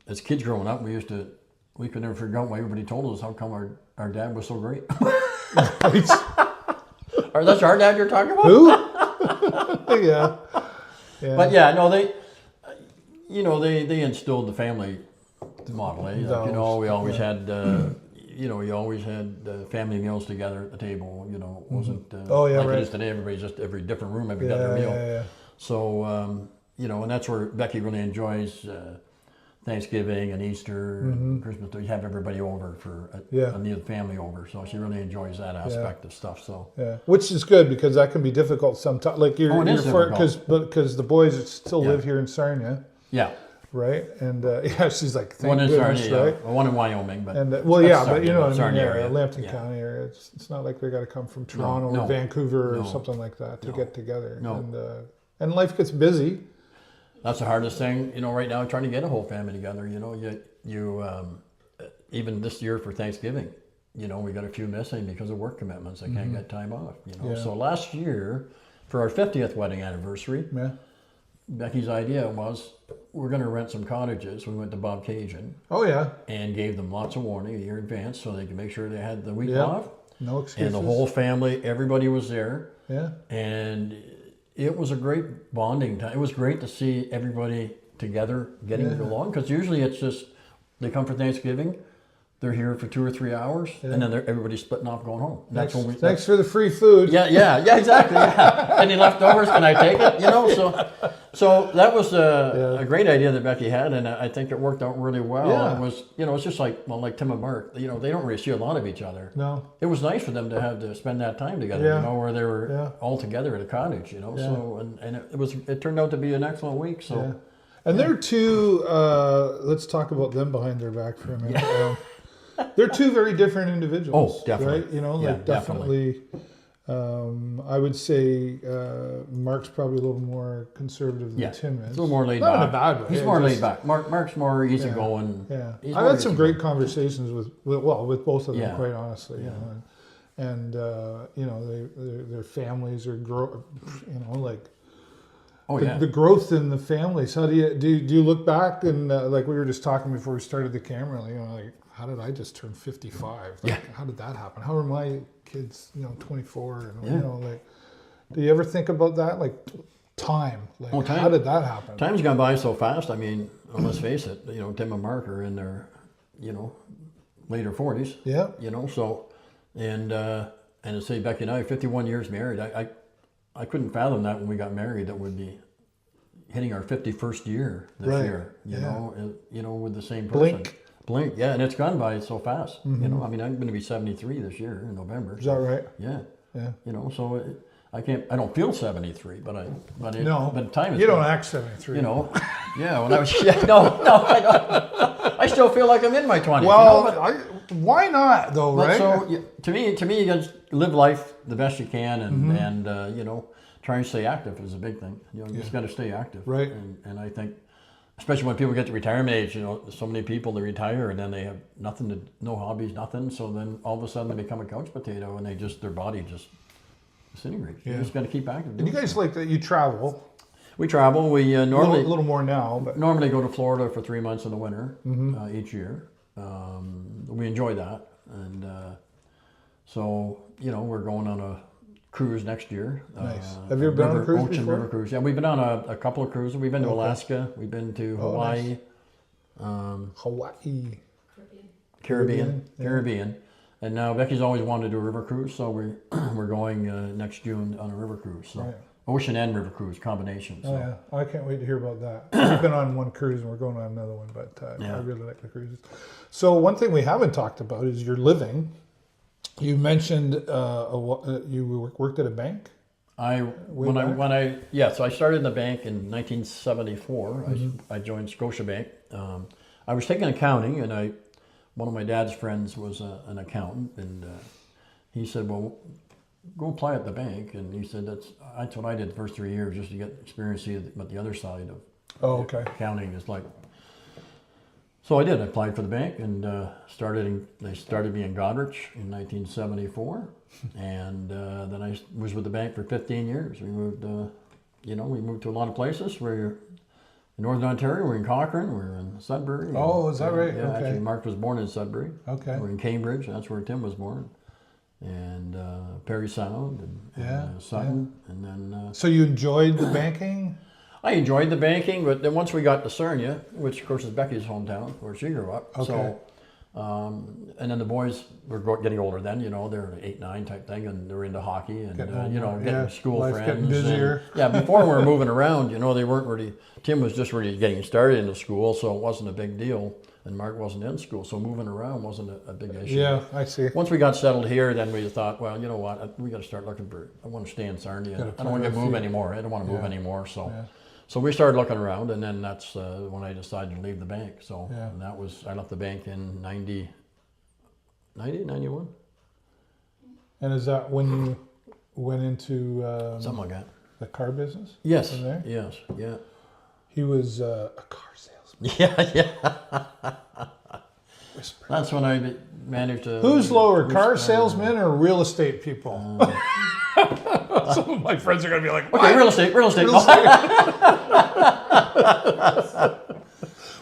as kids growing up, we could never figure out why everybody told us how come our dad was so great. Or that's our dad you're talking about? Who? Yeah. But yeah, no, they instilled the family model. Eh? Like, you know, we always had, you always had family meals together at the table. You know, it wasn't like it is today. Everybody's just every different room, every got their meal. Yeah. So you know, and that's where Becky really enjoys Thanksgiving and Easter, and Christmas. You have everybody over for a meal, family over. So she really enjoys that aspect of stuff. So which is good because that can be difficult sometimes. Like because the boys still live here in Sarnia. Yeah. Right, and she's like, thank one in goodness, Sarnia, right? One in Wyoming, but but you know what I mean, Lambton County area. It's not like they got to come from Toronto or Vancouver or something like that to get together. And life gets busy. That's the hardest thing, you know, right now, trying to get a whole family together. You know, you even this year for Thanksgiving, you know, we got a few missing because of work commitments. They can't get time off. You know, so last year for our 50th wedding anniversary. Becky's idea was we're going to rent some cottages. We went to Bob Cajun. Oh yeah. And gave them lots of warning a year in advance so they could make sure they had the week off. No excuses. And the whole family, everybody was there. Yeah. And it was a great bonding time. It was great to see everybody together getting along because usually it's just they come for Thanksgiving. They're here for 2 or 3 hours, and then everybody's splitting off going home. Thanks for the free food. Yeah, exactly. Yeah. Any leftovers? Can I take it? You know, so that was a great idea that Becky had, and I think it worked out really well. Yeah. It was, you know, it's just like Tim and Mark. You know, they don't really see a lot of each other. No. It was nice for them to have to spend that time together. You know, where they were all together at a cottage. You know, so and it turned out to be an excellent week. So. Yeah. And they're two. Let's talk about them behind their back for a minute. They're two very different individuals. Oh, definitely. Right? You know, like definitely. I would say Mark's probably a little more conservative than Tim is. A little more laid back. Not in a bad way. He's more laid back. Mark's more easygoing. Yeah. I've had some great conversations with both of them, quite honestly. You know, and you know, their families are the growth in the families. How do you look back and like we were just talking before we started the camera? You know, like how did I just turn 55? Like, how did that happen? How are my kids, 24? And you know, like, do you ever think about that? Like time. Like, how did that happen? Time's gone by so fast. I mean, let's face it. You know, Tim and Mark are in their, later 40s. Yeah. You know, so and to say Becky and I, 51 years married. I couldn't fathom that when we got married that we'd be hitting our 51st year this year, you know, with the same person. Blink, yeah, and it's gone by so fast. You know, I mean, I'm going to be 73 this year in November. Is that right? Yeah. You know, so I don't feel 73, but time is. You don't act 73. You know, when I was no, I don't. I still feel like I'm in my 20s. Well, why not though, right? So to me, you got to live life the best you can, and you know, try and stay active is a big thing. You know, you just got to stay active, right? And I think, especially when people get to retirement age, you know, so many people they retire and then they have no hobbies, nothing. So then all of a sudden they become a couch potato and their body just disintegrates. You just got to keep active. And you guys like that? You travel. We travel. We normally a little more now, but normally go to Florida for 3 months in the winter each year. We enjoy that, and so we're going on a cruise next year. Nice. Have you ever been on a cruise Ocean before? River cruise. Yeah, we've been on a couple of cruises. We've been to Alaska. We've been to Hawaii. Nice. Hawaii. Caribbean. And now Becky's always wanted to do a river cruise, so we're going next June on a river cruise. So ocean and river cruise combination. So. Oh yeah, I can't wait to hear about that. We've been on one cruise and we're going on another one, but I really like the cruises. So one thing we haven't talked about is your living. You mentioned you worked at a bank. So I started in the bank in 1974. I joined Scotiabank. I was taking accounting, and one of my dad's friends was an accountant, and he said, "Well, go apply at the bank." And he said that's what I did the first 3 years, just to get experience, see what the other side of accounting is like. So I did. I applied for the bank and they started me in Goderich in 1974, and then I was with the bank for 15 years. We moved, we moved to a lot of places. We're in Northern Ontario. We're in Cochrane. We're in Sudbury. Oh, is that right? Yeah, okay. Actually, Mark was born in Sudbury. Okay. We're in Cambridge. That's where Tim was born, and Parry Sound and Sutton, and then. So you enjoyed the banking? I enjoyed the banking, but then once we got to Sarnia, which of course is Becky's hometown, where she grew up. Okay. So, and then the boys were getting older then, they're 8, 9 type thing, and they're into hockey and, getting school life friends. Getting busier. Before we were moving around, they weren't really, Tim was just really getting started into school, so it wasn't a big deal. And Mark wasn't in school, so moving around wasn't a big issue. Yeah, I see. Once we got settled here, then we thought, well, you know what, we got to start looking for, I want to stay in Sarnia. I don't want to move anymore. I don't want to move anymore, so. Yeah. So we started looking around, and then that's when I decided to leave the bank. So and that was, I left the bank in 91. And is that when you went into something like that, the car business? Yes. From there? Yes. Yeah. He was a car salesman. Yeah. Whisper. That's when I managed to. Who's lower, car salesmen or real estate people? Some of my friends are going to be like, what? Okay, real estate.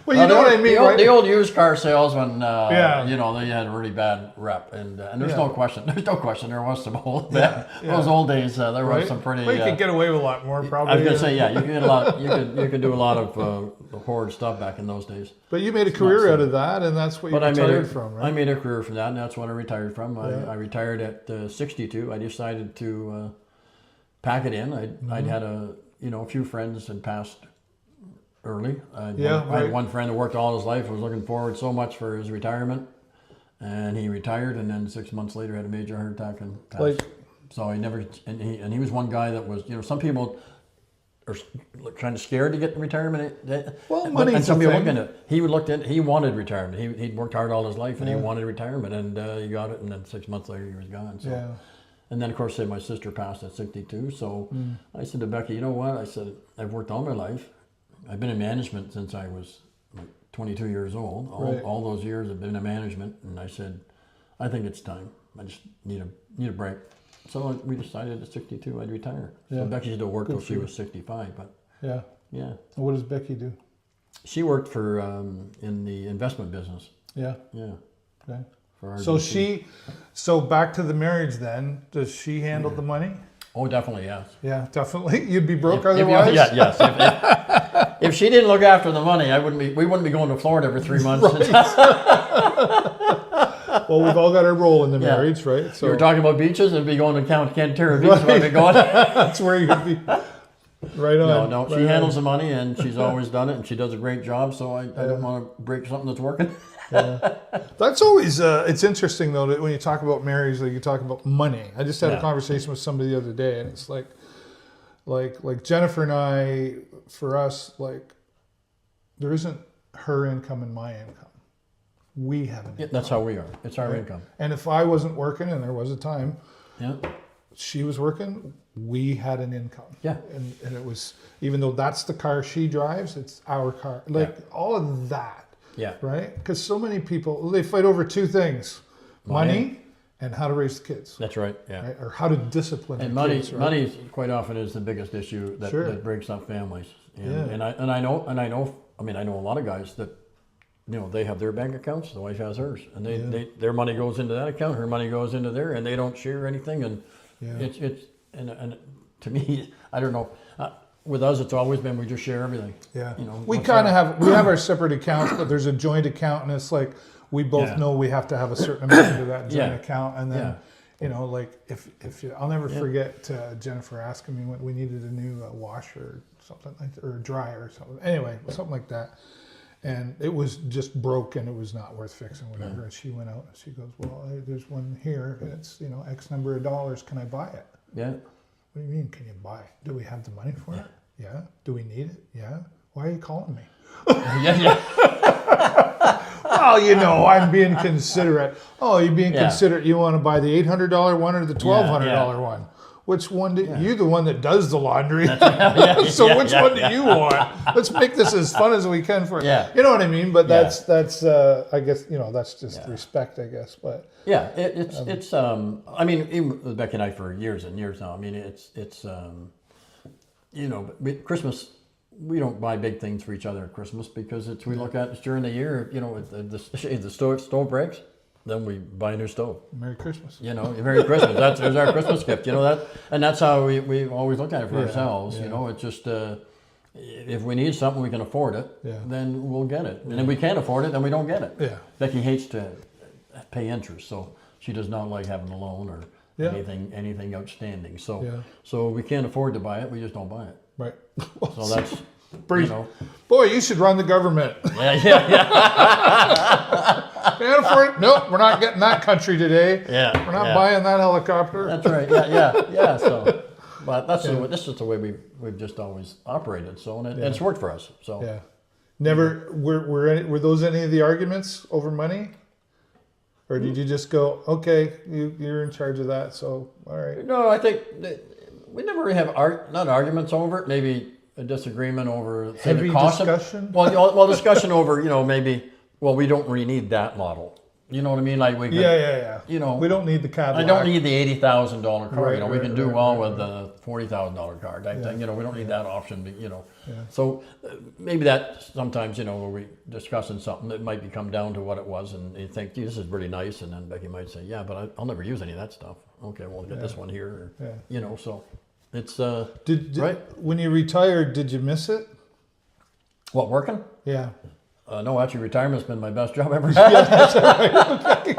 Well, you know what I mean, right? The old used car salesman, they had a really bad rep, and there's no question. There's no question. There was some old those old days. There was some pretty. Well, you could get away with a lot more, probably. I was going to say, you could get a lot. You could do a lot of horrid stuff back in those days. But you made a career out of that, and that's what you retired from, right? I made a career from that, and that's what I retired from. I retired at 62. I decided to pack it in. I'd had a few friends had passed early. I had one friend who worked all his life, was looking forward so much for his retirement, and he retired, and then 6 months later had a major heart attack and passed. So he never, and he was one guy that was, some people are kind of scared to get retirement. Well, money's and some people look into it. He wanted retirement. He'd worked hard all his life, and he wanted retirement, and he got it, and then 6 months later he was gone. So. And then, of course, my sister passed at 62. So I said to Becky, you know what? I said, I've worked all my life. I've been in management since I was 22 years old. All those years I've been in management. And I said, I think it's time. I just need a break. So we decided at 62 I'd retire. So Becky still worked till she was 65. But yeah. What does Becky do? She worked for in the investment business. Yeah. Okay. So back to the marriage then. Does she handle the money? Oh, definitely, yes. Yeah, definitely. You'd be broke otherwise. Yes. If she didn't look after the money, we wouldn't be going to Florida every 3 months. Right. Well, we've all got our role in the marriage, right? So you were talking about beaches, and be going to Canterra Beach. Right. Be going. That's where you'd be. Right on. No. She handles the money, and she's always done it, and she does a great job. So I don't want to break something that's working. That's always it's interesting though that when you talk about marriage, like you talk about money. I just had a conversation with somebody the other day, and it's like Jennifer and I, for us, there isn't her income and my income. We have an income. That's how we are. It's our income. And if I wasn't working, and there was a time, she was working, we had an income. Yeah. And it was, even though that's the car she drives, it's our car. All of that. Yeah. Right? Because so many people, they fight over two things. Money and how to raise the kids. That's right. Yeah. Right? Or how to discipline the kids. And money quite often is the biggest issue that breaks up families. And I know a lot of guys that, they have their bank accounts, the wife has hers, and their money goes into that account, her money goes into there, and they don't share anything. And it's to me, I don't know. With us, it's always been we just share everything. Yeah, we kind of have our separate accounts, but there's a joint account, and it's like we both know we have to have a certain amount into that joint account, and then I'll never forget Jennifer asking me when we needed a new washer or something or a dryer or something. Anyway, something like that, and it was just broken. It was not worth fixing, whatever. And she went out and she goes, well, there's one here. And it's, you know, X number of dollars. Can I buy it? Yeah. What do you mean, can you buy it? Do we have the money for it? Yeah. Do we need it? Yeah. Why are you calling me? Yeah. Well, you know, I'm being considerate. Oh, you're being considerate. You want to buy the $800 one or the $1,200 one? Which one? You're the one that does the laundry. So which one do you want? Let's make this as fun as we can for you. Yeah. You know what I mean? But that's I guess, you know, that's just respect, I guess. But yeah, it's I mean, even with Becky and I for years and years now. I mean, it's you know, Christmas. We don't buy big things for each other at Christmas because we look at it during the year. You know, if the stove breaks, then we buy a new stove. Merry Christmas. You know, Merry Christmas. That's our Christmas gift. You know that, and that's how we always look at it for ourselves. You know, it's just if we need something, we can afford it, then we'll get it. And if we can't afford it, then we don't get it. Yeah. Becky hates to pay interest, so she does not like having a loan or anything outstanding. So we can't afford to buy it. We just don't buy it. Right. So that's pretty. You know. Boy, you should run the government. Yeah. Can't afford it? Nope, we're not getting that country today. Yeah. We're not buying that helicopter. That's right. Yeah. So, but this is the way we've just always operated. So, and it's worked for us. So. Yeah. Never were those any of the arguments over money? Or did you just go, okay, you're in charge of that, so all right? No, I think we never really have not arguments over it. Maybe a disagreement over heavy discussion. Well, discussion over maybe we don't really need that model. You know what I mean? Like we could, You know, we don't need the Cadillac. I don't need the $80,000 car. Right, you know, we can do with the $40,000 car type thing. You know, we don't need that option. But, you know, so maybe that sometimes where we discussing something that might come down to what it was, and you think, gee, this is really nice, and then Becky might say, yeah, but I'll never use any of that stuff. Okay, well, get this one here. Or, you know, so it's right. When you retired, did you miss it? What, working? Yeah. No, actually, retirement's been my best job ever had. That's all right. Okay.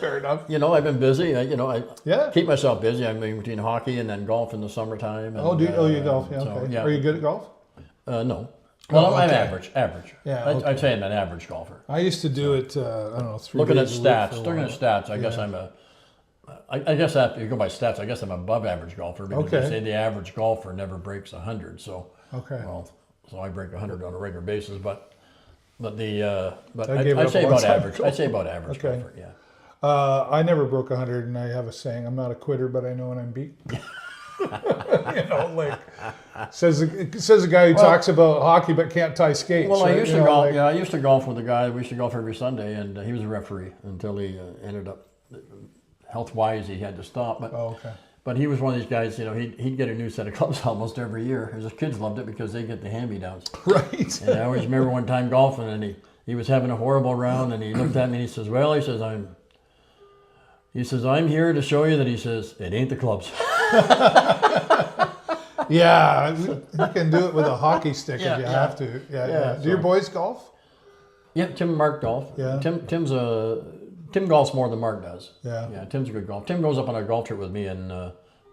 Fair enough. You know, I've been busy. I keep myself busy. I'm between hockey and then golf in the summertime. And, you golf? Yeah, so, okay. Are you good at golf? No. Well, I'm okay. average. Yeah, I'd say I'm an average golfer. I used to do it, I don't know, 3 Looking at days a week stats, for a while. I guess I guess if you go by stats, I guess I'm above average golfer because they say the average golfer never breaks 100. So, so I break 100 on a regular basis, but I'd say about average. I'd say about average golfer. Yeah. I never broke 100, and I have a saying: I'm not a quitter, but I know when I'm beat. You know, like says a guy who talks about hockey but can't tie skates. Well, right? I used to golf. I used to golf with a guy. We used to golf every Sunday, and he was a referee until he ended up health-wise he had to stop. But But he was one of these guys, he'd get a new set of clubs almost every year. His kids loved it because they get the hand-me-downs. Right. And I always remember one time golfing, and he was having a horrible round, and he looked at me and he says, well, I'm here to show you that, he says, it ain't the clubs. Yeah, you can do it with a hockey stick if you have to. Yeah. Do your boys golf? Yeah, Tim and Mark golf. Yeah. Tim golfs more than Mark does. Yeah. Tim's a good golfer. Tim goes up on a golf trip with me in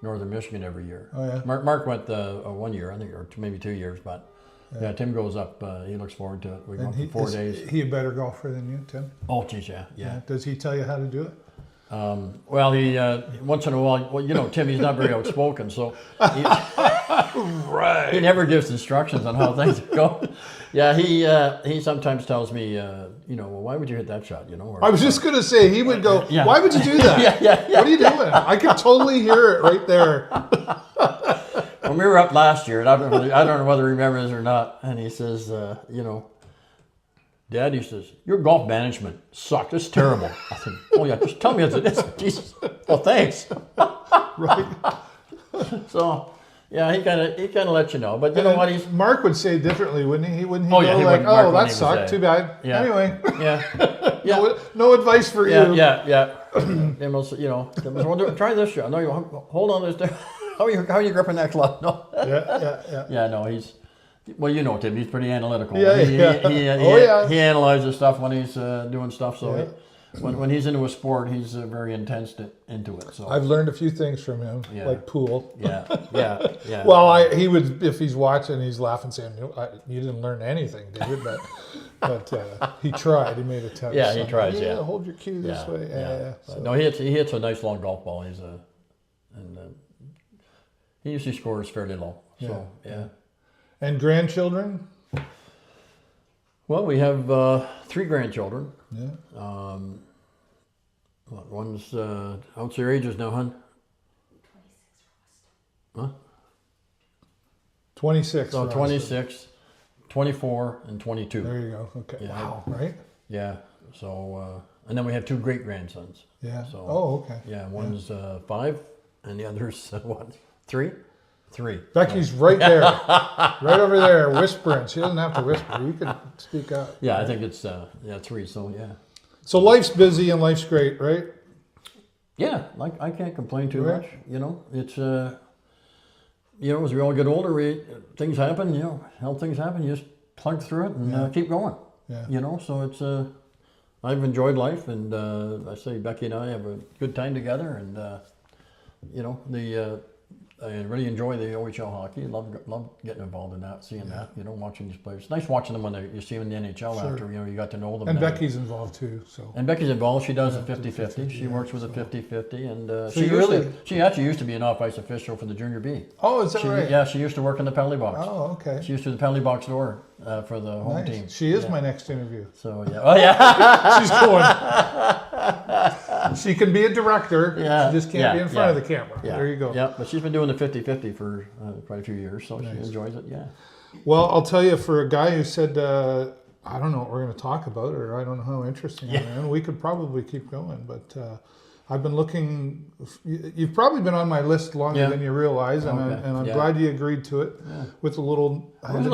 northern Michigan every year. Oh, yeah. Mark went 1 year, I think, or maybe 2 years, but Tim goes up. He looks forward to it. We go for 4 days. Is he a better golfer than you, Tim? Oh, geez, yeah. Does he tell you how to do it? Well, he once in a while, Tim, he's not very outspoken, so he never gives instructions on how things go. Yeah, he sometimes tells me, well, why would you hit that shot? Or, I was just going to say, he would go, why would you do that? Yeah. What are you doing? I could totally hear it right there. When we were up last year, and I don't know whether he remembers or not, and he says, Dad, he says, your golf management sucked. It's terrible. I said, oh yeah, just tell me as it is. Jesus. Well, thanks. Right. So, yeah, he kind of lets you know. But you know what? Mark would say it differently, wouldn't he? Wouldn't he go like, oh, that sucked. Too bad. Yeah. Anyway. Yeah. No advice for you. Yeah. They must, try this shot. No, hold on this. How are you gripping that club? No. Yeah. Yeah, no, he's. Well, Tim, he's pretty analytical. Yeah. He analyzes stuff when he's doing stuff. So, when he's into a sport, he's very intense into it. So I've learned a few things from him, Yeah. like pool. yeah. Well, he would, if he's watching, he's laughing, saying, "You didn't learn anything, David," but he tried. He made attempts. Yeah, he tries. Yeah, hold your cue this way. Yeah. So, No, he hits a nice long golf ball. He usually scores fairly low. So yeah. And grandchildren? Well, we have 3 grandchildren. Yeah. One's what's their ages now, hon? 26. So Ross. 26, 24, and 22. There you go. Okay. Yeah. Wow. Right? Yeah. So and then we have 2 great grandsons. Yeah. So, okay. Yeah, one's 5, and the other's what? 3. Becky's right there, right over there, whispering. She doesn't have to whisper. You can speak up. Yeah, I think it's 3. So yeah. So life's busy and life's great, right? Yeah, like I can't complain too Right. much. It's as we all get older, things happen. Health things happen. You just plug through it and keep going. Yeah. So it's I've enjoyed life, and I say Becky and I have a good time together, and I really enjoy the OHL hockey. Love getting involved in that, seeing that. Watching these players. It's nice watching them when you see them in the NHL after you got to know them. And Becky's involved too. So. And Becky's involved. She does a 50-50. She works with a 50-50, and So she actually used to be an off-ice official for the Junior B. Oh, is that right? Yeah, she used to work in the penalty box. Oh, okay. She used to do the penalty box door for the home team. She is my next interview. So yeah. Oh yeah. She's going. She can be a director. Yeah. She just can't be in front of the camera. Yeah. There you go. Yeah, but she's been doing the 50-50 for quite a few years, so she enjoys it. Yeah. Well, I'll tell you, for a guy who said, I don't know what we're going to talk about, or I don't know how interesting I am, we could probably keep going. But I've been looking. You've probably been on my list longer than you realize, and I'm glad you agreed to it. Yeah. With a little, I had to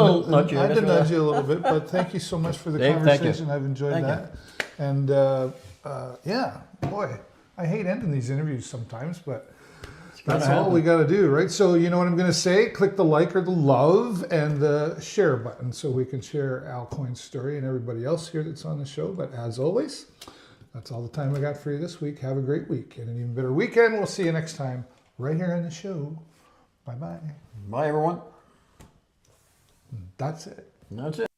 nudge you a little bit, but thank you so much for the conversation. I've enjoyed that. And boy, I hate ending these interviews sometimes, but that's all we got to do, right? So you know what I'm going to say? Click the like or the love and the share button so we can share Al Coyne's story and everybody else here that's on the show. But as always, that's all the time I got for you this week. Have a great week and an even better weekend. We'll see you next time right here on the show. Bye-bye. Bye, everyone. That's it. That's it.